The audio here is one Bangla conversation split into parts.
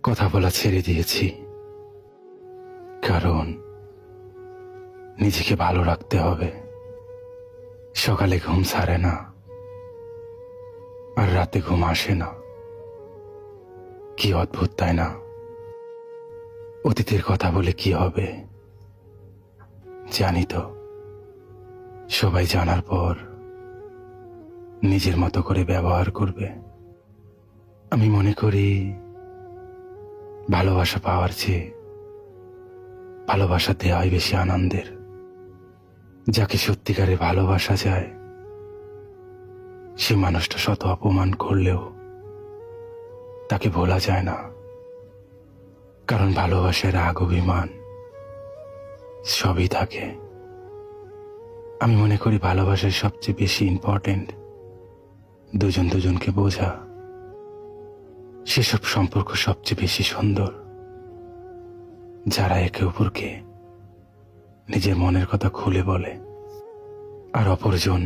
কথা বলা ছেড়ে দিয়েছি, কারণ নিজেকে ভালো রাখতে হবে। সকালে ঘুম ছাড়ে না, আর রাতে ঘুম আসে না। কি অদ্ভুত, তাই না? অতীতের কথা বলে কি হবে? জানি তো, সবাই জানার পর নিজের মতো করে ব্যবহার করবে। আমি মনে করি ভালোবাসা পাওয়ার চেয়ে ভালোবাসা দেওয়াই বেশি আনন্দের। যাকে সত্যিকারে ভালোবাসা যায়, সে মানুষটা শত অপমান করলেও তাকে ভোলা যায় না, কারণ ভালোবাসার রাগ অভিমান সবই থাকে। আমি মনে করি ভালোবাসার সবচেয়ে বেশি ইম্পর্টেন্ট দুজন দুজনকে বোঝা। সেসব সম্পর্ক সবচেয়ে বেশি সুন্দর যারা একে অপরকে নিজের মনের কথা খুলে বলে, আর অপরজন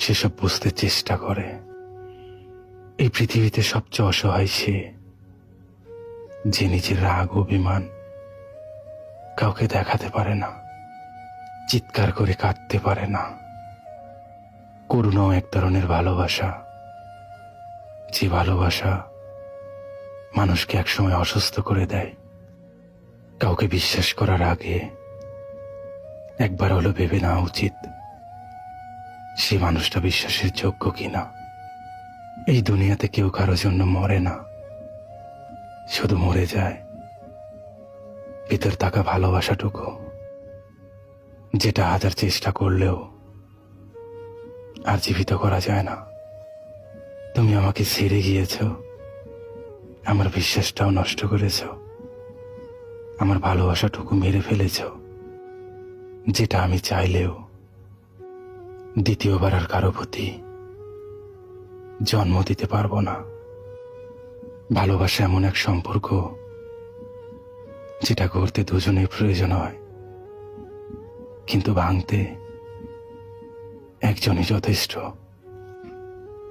সেসব বুঝতে চেষ্টা করে। এই পৃথিবীতে সবচেয়ে অসহায় সে, যে নিজের রাগ অভিমান কাউকে দেখাতে পারে না, চিৎকার করে কাঁদতে পারে না। করুণাও এক ধরনের ভালোবাসা, যে ভালোবাসা মানুষকে একসময় অসুস্থ করে দেয়। কাউকে বিশ্বাস করার আগে একবার হলো ভেবে নেওয়া উচিত সে মানুষটা বিশ্বাসের যোগ্য কিনা। এই দুনিয়াতে কেউ কারোর জন্য মরে না, শুধু মরে যায় ভিতর থাকা ভালোবাসাটুকু, যেটা হাজার চেষ্টা করলেও আর জীবিত করা যায় না। তুমি আমাকে ছেড়ে গিয়েছ, আমার বিশ্বাসটাও নষ্ট করেছ, আমার ভালোবাসাটুকু মেরে ফেলেছ, যেটা আমি চাইলেও দ্বিতীয়বার আর কারো প্রতি জন্ম দিতে পারবো না। ভালোবাসা এমন এক সম্পর্ক যেটা করতে দুজনের প্রয়োজন হয়, কিন্তু ভাঙতে একজনই যথেষ্ট।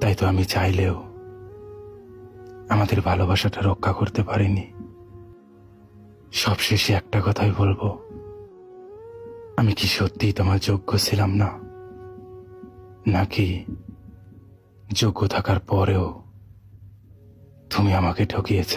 তাই তো আমি চাইলেও আমাদের ভালোবাসাটা রক্ষা করতে পারিনি। সবশেষে একটা কথাই বলবো, আমি কি সত্যিই তোমার যোগ্য ছিলাম না, নাকি যোগ্য থাকার পরেও তুমি আমাকে ঠকিয়েছ?